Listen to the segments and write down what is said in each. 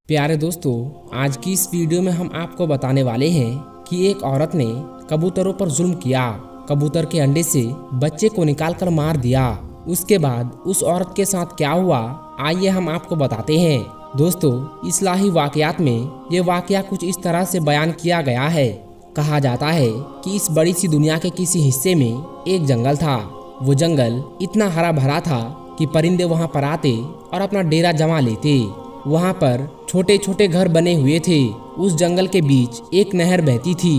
प्यारे दोस्तों, आज की इस वीडियो में हम आपको बताने वाले हैं कि एक औरत ने कबूतरों पर जुल्म किया। कबूतर के अंडे से बच्चे को निकालकर मार दिया। उसके बाद उस औरत के साथ क्या हुआ, आइए हम आपको बताते हैं। दोस्तों, इस्लाही वाकयात में ये वाकया कुछ इस तरह से बयान किया गया है। कहा जाता है कि इस बड़ी सी दुनिया के किसी हिस्से में एक जंगल था। वो जंगल इतना हरा भरा था कि परिंदे वहाँ पर आते और अपना डेरा जमा लेते। वहाँ पर छोटे छोटे घर बने हुए थे। उस जंगल के बीच एक नहर बहती थी।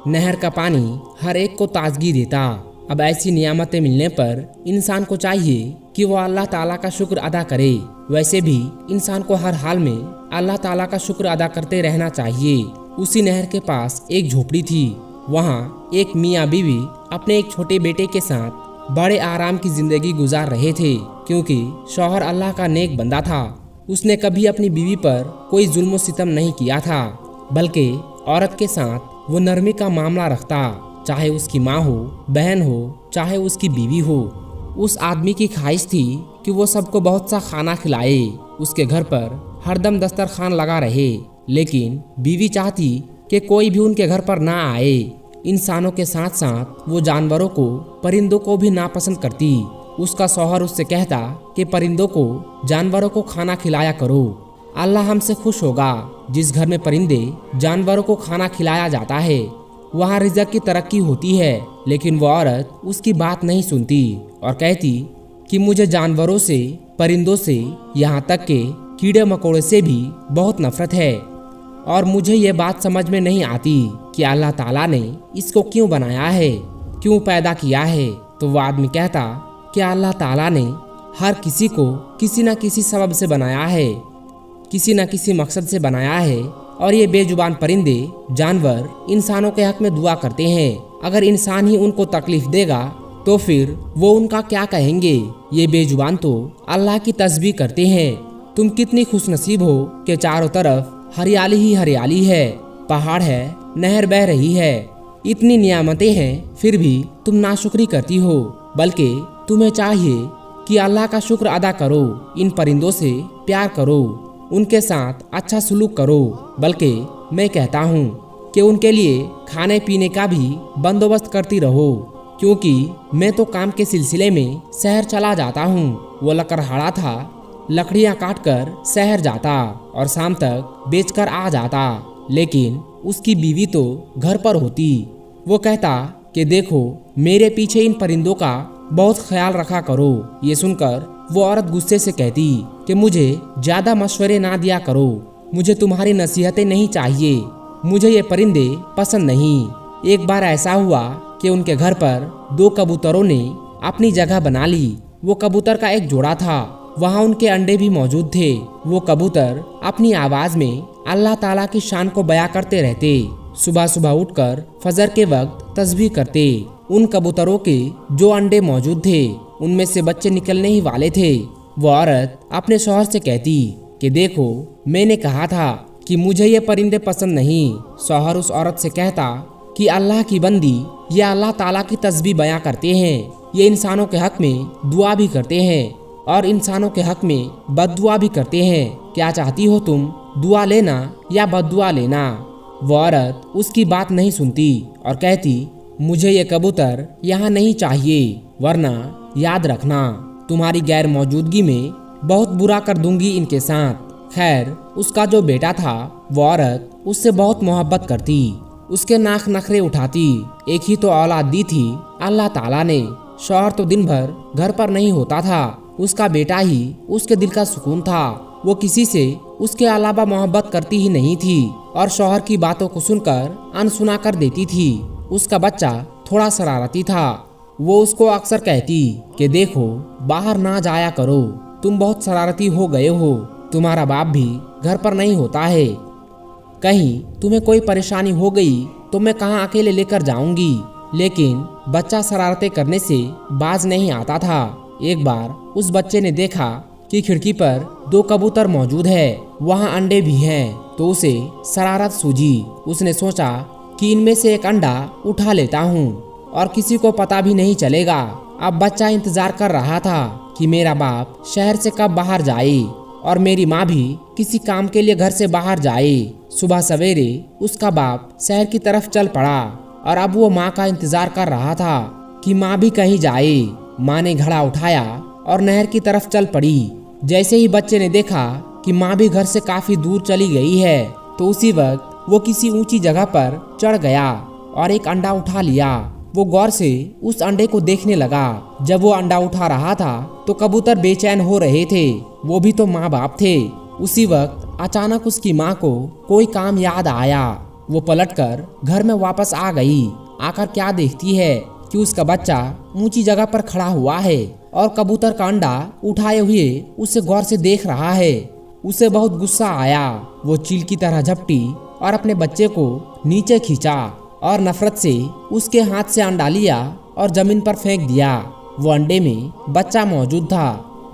नहर का पानी हर एक को ताजगी देता। अब ऐसी नियामतें मिलने पर इंसान को चाहिए कि वो अल्लाह ताला का शुक्र अदा करे। वैसे भी इंसान को हर हाल में अल्लाह ताला का शुक्र अदा करते रहना चाहिए। उसी नहर के पास एक झोपड़ी थी। वहाँ एक मियाँ बीवी अपने एक छोटे बेटे के साथ बड़े आराम की जिंदगी गुजार रहे थे, क्योंकि शौहर अल्लाह का नेक बंदा था। उसने कभी अपनी बीवी पर कोई जुल्म सितम नहीं किया था, बल्कि औरत के साथ वो नरमी का मामला रखता, चाहे उसकी माँ हो, बहन हो, चाहे उसकी बीवी हो। उस आदमी की ख्वाहिश थी कि वो सबको बहुत सा खाना खिलाए, उसके घर पर हरदम दस्तरखान लगा रहे। लेकिन बीवी चाहती कि कोई भी उनके घर पर ना आए। इंसानों के साथ साथ वो जानवरों को, परिंदों को भी नापसंद करती। उसका शौहर उससे कहता कि परिंदों को, जानवरों को खाना खिलाया करो, अल्लाह हमसे खुश होगा। जिस घर में परिंदे, जानवरों को खाना खिलाया जाता है, वहाँ रिज़्क़ की तरक्की होती है। लेकिन वो औरत उसकी बात नहीं सुनती और कहती कि मुझे जानवरों से, परिंदों से, यहाँ तक के कीड़े मकोड़े से भी बहुत नफरत है। और मुझे ये बात समझ में नहीं आती कि अल्लाह ताला ने इसको क्यों बनाया है, क्यों पैदा किया है। तो वो आदमी कहता कि अल्लाह ताला ने हर किसी को किसी न किसी सबब से बनाया है, किसी न किसी मकसद से बनाया है। और ये बेजुबान परिंदे, जानवर इंसानों के हक में दुआ करते हैं। अगर इंसान ही उनको तकलीफ देगा तो फिर वो उनका क्या कहेंगे। ये बेजुबान तो अल्लाह की तस्बीह करते हैं। तुम कितनी खुशनसीब हो कि चारों तरफ हरियाली ही हरियाली है, पहाड़ है, नहर बह रही है, इतनी नियामतें हैं, फिर भी तुम नाशुक्री करती हो। बल्कि तुम्हें चाहिए कि अल्लाह का शुक्र अदा करो, इन परिंदों से प्यार करो, उनके साथ अच्छा सलूक करो। बल्कि मैं कहता हूँ कि उनके लिए खाने पीने का भी बंदोबस्त करती रहो, क्योंकि मैं तो काम के सिलसिले में शहर चला जाता हूँ। वो लकड़हारा था, लकड़ियाँ काट कर शहर जाता और शाम तक बेचकर आ जाता। लेकिन उसकी बीवी तो घर पर होती। वो कहता कि देखो, मेरे पीछे इन परिंदों का बहुत ख्याल रखा करो। ये सुनकर वो औरत गुस्से से कहती कि मुझे ज्यादा मशवरे ना दिया करो, मुझे तुम्हारी नसीहतें नहीं चाहिए, मुझे ये परिंदे पसंद नहीं। एक बार ऐसा हुआ कि उनके घर पर दो कबूतरों ने अपनी जगह बना ली। वो कबूतर का एक जोड़ा था, वहाँ उनके अंडे भी मौजूद थे। वो कबूतर अपनी आवाज में अल्लाह ताला की शान को बयां करते रहते। सुबह सुबह उठकर फजर के वक्त तस्बीह करते। उन कबूतरों के जो अंडे मौजूद थे, उनमें से बच्चे निकलने ही वाले थे। वो औरत अपने शौहर से कहती कि देखो, मैंने कहा था कि मुझे ये परिंदे पसंद नहीं। शौहर उस औरत से कहता कि अल्लाह की बंदी, ये अल्लाह ताला की तस्बीह बयां करते हैं, ये इंसानों के हक में दुआ भी करते हैं और इंसानों के हक में बद्दुआ भी करते हैं। क्या चाहती हो तुम, दुआ लेना या बद्दुआ लेना? वो औरत उसकी बात नहीं सुनती और कहती, मुझे ये कबूतर यहाँ नहीं चाहिए, वरना याद रखना, तुम्हारी गैर मौजूदगी में बहुत बुरा कर दूंगी इनके साथ। खैर, उसका जो बेटा था, वो औरत उससे बहुत मोहब्बत करती, उसके नाक नखरे उठाती। एक ही तो औलाद दी थी अल्लाह ताला ने। शौहर तो दिन भर घर पर नहीं होता था, उसका बेटा ही उसके दिल का सुकून था। वो किसी से उसके अलावा मोहब्बत करती ही नहीं थी और शौहर की बातों को सुनकर अनसुना कर देती थी। उसका बच्चा थोड़ा शरारती था। वो उसको अक्सर कहती कि देखो, बाहर ना जाया करो, तुम बहुत शरारती हो गए हो, तुम्हारा बाप भी घर पर नहीं होता है, कहीं तुम्हें कोई परेशानी हो गई तो मैं कहाँ अकेले लेकर जाऊंगी। लेकिन बच्चा शरारतें करने से बाज नहीं आता था। एक बार उस बच्चे ने देखा कि खिड़की पर दो कबूतर मौजूद है, वहाँ अंडे भी हैं, तो उसे शरारत सूझी। उसने सोचा कि इनमें से एक अंडा उठा लेता हूँ। और किसी को पता भी नहीं चलेगा। अब बच्चा इंतजार कर रहा था कि मेरा बाप शहर से कब बाहर जाए और मेरी माँ भी किसी काम के लिए घर से बाहर जाए। सुबह सवेरे उसका बाप शहर की तरफ चल पड़ा और अब वो माँ का इंतजार कर रहा था कि माँ भी कहीं जाए। माँ ने घड़ा उठाया और नहर की तरफ चल पड़ी। जैसे ही बच्चे ने देखा कि माँ भी घर से काफी दूर चली गई है तो उसी वक्त वो किसी ऊंची जगह पर चढ़ गया और एक अंडा उठा लिया। वो गौर से उस अंडे को देखने लगा। जब वो अंडा उठा रहा था तो कबूतर बेचैन हो रहे थे, वो भी तो माँ बाप थे। उसी वक्त अचानक उसकी माँ को कोई काम याद आया। वो पलटकर घर में वापस आ गई। आकर क्या देखती है कि उसका बच्चा ऊंची जगह पर खड़ा हुआ है और कबूतर का अंडा उठाए हुए उसे गौर से देख रहा है। उसे बहुत गुस्सा आया। वो चील की तरह झपटी और अपने बच्चे को नीचे खींचा और नफरत से उसके हाथ से अंडा लिया और जमीन पर फेंक दिया। वो अंडे में बच्चा मौजूद था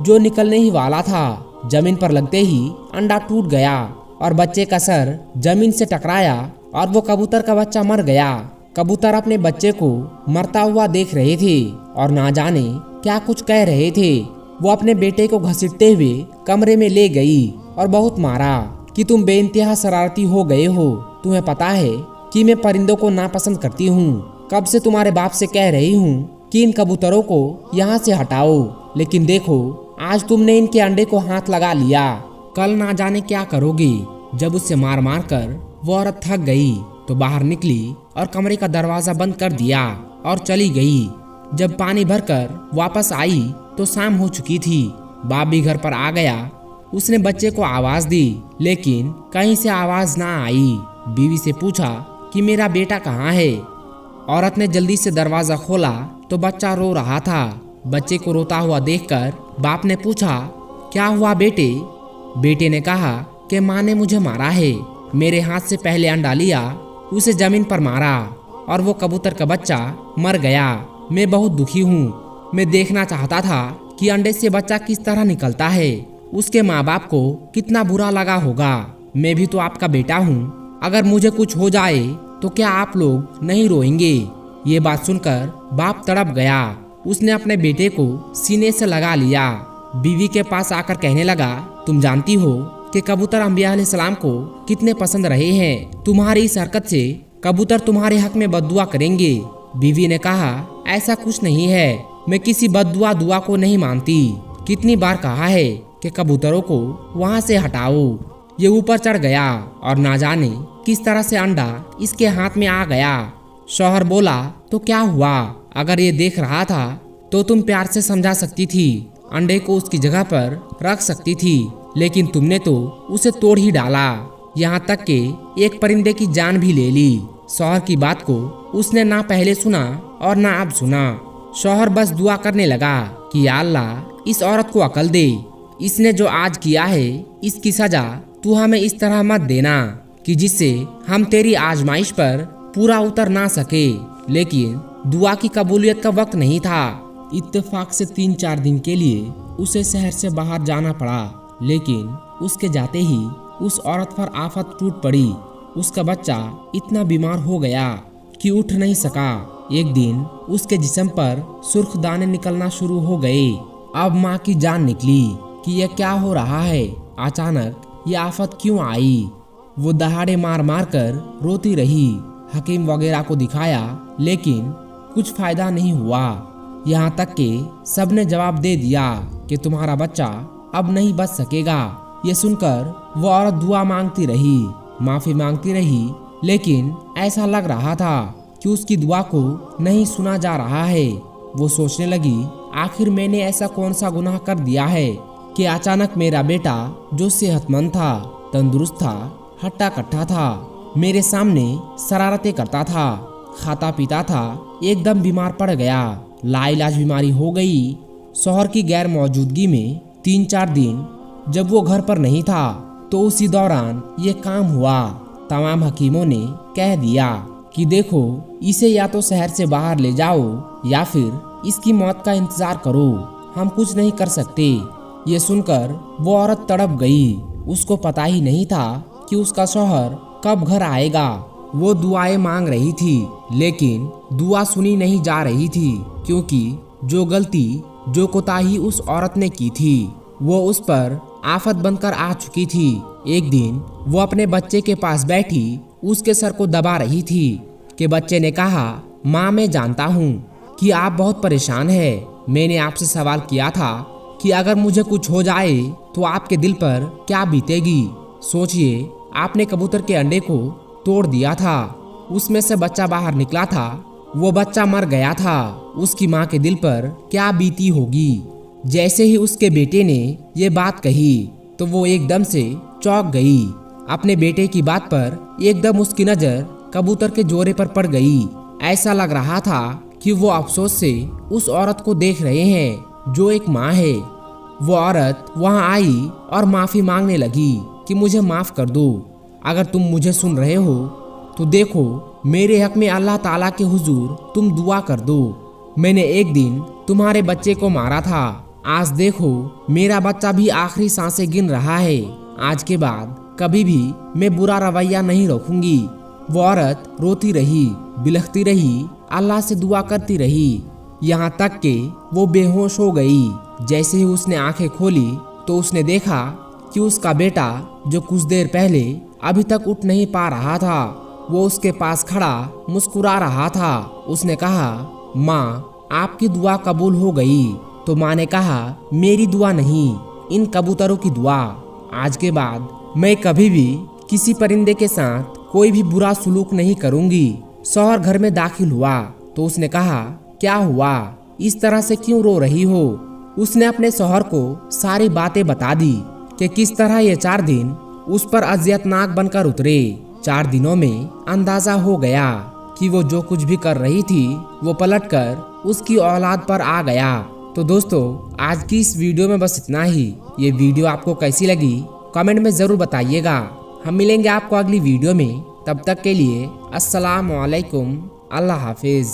जो निकलने ही वाला था। जमीन पर लगते ही अंडा टूट गया और बच्चे का सर जमीन से टकराया और वो कबूतर का बच्चा मर गया। कबूतर अपने बच्चे को मरता हुआ देख रहे थे और ना जाने क्या कुछ कह रहे थे। वो अपने बेटे को घसीटते हुए कमरे में ले गई और बहुत मारा कि तुम बेइंतहा शरारती हो गए हो। तुम्हें पता है कि मैं परिंदों को नापसंद करती हूँ। कब से तुम्हारे बाप से कह रही हूँ कि इन कबूतरों को यहाँ से हटाओ, लेकिन देखो आज तुमने इनके अंडे को हाथ लगा लिया। कल ना जाने क्या करोगी। जब उससे मार मार कर वो औरत थक गई तो बाहर निकली और कमरे का दरवाजा बंद कर दिया और चली गई। जब पानी भरकर वापस आई तो शाम हो चुकी थी। बाप भी घर पर आ गया। उसने बच्चे को आवाज दी लेकिन कहीं से आवाज ना आई। बीवी से पूछा कि मेरा बेटा कहाँ है। औरत ने जल्दी से दरवाजा खोला तो बच्चा रो रहा था। बच्चे को रोता हुआ देखकर बाप ने पूछा, क्या हुआ बेटे? बेटे ने कहा कि माँ ने मुझे मारा है। मेरे हाथ से पहले अंडा लिया, उसे जमीन पर मारा और वो कबूतर का बच्चा मर गया। मैं बहुत दुखी हूँ। मैं देखना चाहता था कि अंडे से बच्चा किस तरह निकलता है। उसके माँ बाप को कितना बुरा लगा होगा। मैं भी तो आपका बेटा हूँ। अगर मुझे कुछ हो जाए तो क्या आप लोग नहीं रोएंगे? ये बात सुनकर बाप तड़प गया। उसने अपने बेटे को सीने से लगा लिया। बीवी के पास आकर कहने लगा, तुम जानती हो कि कबूतर अंबिया अलैहिस्सलाम को कितने पसंद रहे हैं। तुम्हारी इस हरकत से कबूतर तुम्हारे हक में बद्दुआ करेंगे। बीवी ने कहा, ऐसा कुछ नहीं है। मैं किसी बद्दुआ दुआ को नहीं मानती। कितनी बार कहा है कि कबूतरों को वहाँ से हटाओ। ये ऊपर चढ़ गया और ना जाने किस तरह से अंडा इसके हाथ में आ गया। शौहर बोला, तो क्या हुआ? अगर ये देख रहा था तो तुम प्यार से समझा सकती थी, अंडे को उसकी जगह पर रख सकती थी, लेकिन तुमने तो उसे तोड़ ही डाला। यहाँ तक कि एक परिंदे की जान भी ले ली। शौहर की बात को उसने ना पहले सुना और ना अब सुना। शौहर बस दुआ करने लगा कि या अल्लाह इस औरत को अकल दे। इसने जो आज किया है इसकी सजा तू हमें इस तरह मत देना कि जिससे हम तेरी आजमाइश पर पूरा उतर ना सके। लेकिन दुआ की कबूलियत का वक्त नहीं था। इत्तेफाक से 3-4 दिन के लिए उसे शहर से बाहर जाना पड़ा, लेकिन उसके जाते ही उस औरत पर आफत टूट पड़ी। उसका बच्चा इतना बीमार हो गया कि उठ नहीं सका। एक दिन उसके जिस्म पर सुर्ख दाने निकलना शुरू हो गए। अब माँ की जान निकली कि यह क्या हो रहा है। अचानक ये आफत क्यों आई? वो दहाड़े मार मार कर रोती रही। हकीम वगैरह को दिखाया लेकिन कुछ फायदा नहीं हुआ। यहाँ तक कि सबने जवाब दे दिया कि तुम्हारा बच्चा अब नहीं बच सकेगा। ये सुनकर वो औरत दुआ मांगती रही, माफी मांगती रही, लेकिन ऐसा लग रहा था कि उसकी दुआ को नहीं सुना जा रहा है। वो सोचने लगी, आखिर मैंने ऐसा कौन सा गुनाह कर दिया है कि अचानक मेरा बेटा जो सेहतमंद था, तंदुरुस्त था, हट्टा कट्टा था, मेरे सामने शरारतें करता था, खाता पीता था, एकदम बीमार पड़ गया। लाइलाज बीमारी हो गई। शौहर की गैर मौजूदगी में 3-4 दिन जब वो घर पर नहीं था तो उसी दौरान ये काम हुआ। तमाम हकीमों ने कह दिया कि देखो, इसे या तो शहर से बाहर ले जाओ या फिर इसकी मौत का इंतजार करो, हम कुछ नहीं कर सकते। ये सुनकर वो औरत तड़प गई। उसको पता ही नहीं था कि उसका शौहर कब घर आएगा। वो दुआएं मांग रही थी, लेकिन दुआ सुनी नहीं जा रही थी, क्योंकि जो गलती, जो कोताही उस औरत ने की थी वो उस पर आफत बनकर आ चुकी थी। एक दिन वो अपने बच्चे के पास बैठी उसके सर को दबा रही थी कि बच्चे ने कहा, माँ मैं जानता हूँ कि आप बहुत परेशान हैं। मैंने आपसे सवाल किया था कि अगर मुझे कुछ हो जाए तो आपके दिल पर क्या बीतेगी। सोचिए, आपने कबूतर के अंडे को तोड़ दिया था, उसमें से बच्चा बाहर निकला था, वो बच्चा मर गया था। उसकी माँ के दिल पर क्या बीती होगी। जैसे ही उसके बेटे ने ये बात कही तो वो एकदम से चौंक गई। अपने बेटे की बात पर एकदम उसकी नजर कबूतर के जोड़े पर पड़ गई। ऐसा लग रहा था कि वो अफसोस से उस औरत को देख रहे हैं जो एक माँ है। वो औरत वहाँ आई और माफी मांगने लगी कि मुझे माफ कर दो। अगर तुम मुझे सुन रहे हो तो देखो, मेरे हक में अल्लाह ताला के हुजूर तुम दुआ कर दो। मैंने एक दिन तुम्हारे बच्चे को मारा था, आज देखो मेरा बच्चा भी आखिरी सांसें गिन रहा है। आज के बाद कभी भी मैं बुरा रवैया नहीं रखूंगी। वो औरत रोती रही, बिलखती रही, अल्लाह से दुआ करती रही, यहाँ तक कि वो बेहोश हो गई। जैसे ही उसने आंखें खोली तो उसने देखा कि उसका बेटा, जो कुछ देर पहले अभी तक उठ नहीं पा रहा था, वो उसके पास खड़ा मुस्कुरा रहा था। उसने कहा, माँ आपकी दुआ कबूल हो गई। तो माँ ने कहा, मेरी दुआ नहीं, इन कबूतरों की दुआ। आज के बाद मैं कभी भी किसी परिंदे के साथ कोई भी बुरा सुलूक नहीं करूंगी। शौहर घर में दाखिल हुआ तो उसने कहा, क्या हुआ, इस तरह से क्यों रो रही हो। उसने अपने शौहर को सारी बातें बता दी कि किस तरह ये 4 दिन उस पर अजियतनाक बनकर उतरे। 4 दिनों में अंदाजा हो गया कि वो जो कुछ भी कर रही थी वो पलटकर उसकी औलाद पर आ गया। तो दोस्तों, आज की इस वीडियो में बस इतना ही। ये वीडियो आपको कैसी लगी कमेंट में ज़रूर बताइएगा। हम मिलेंगे आपको अगली वीडियो में, तब तक के लिए अस्सलाम वालेकुम, अल्लाह हाफिज़।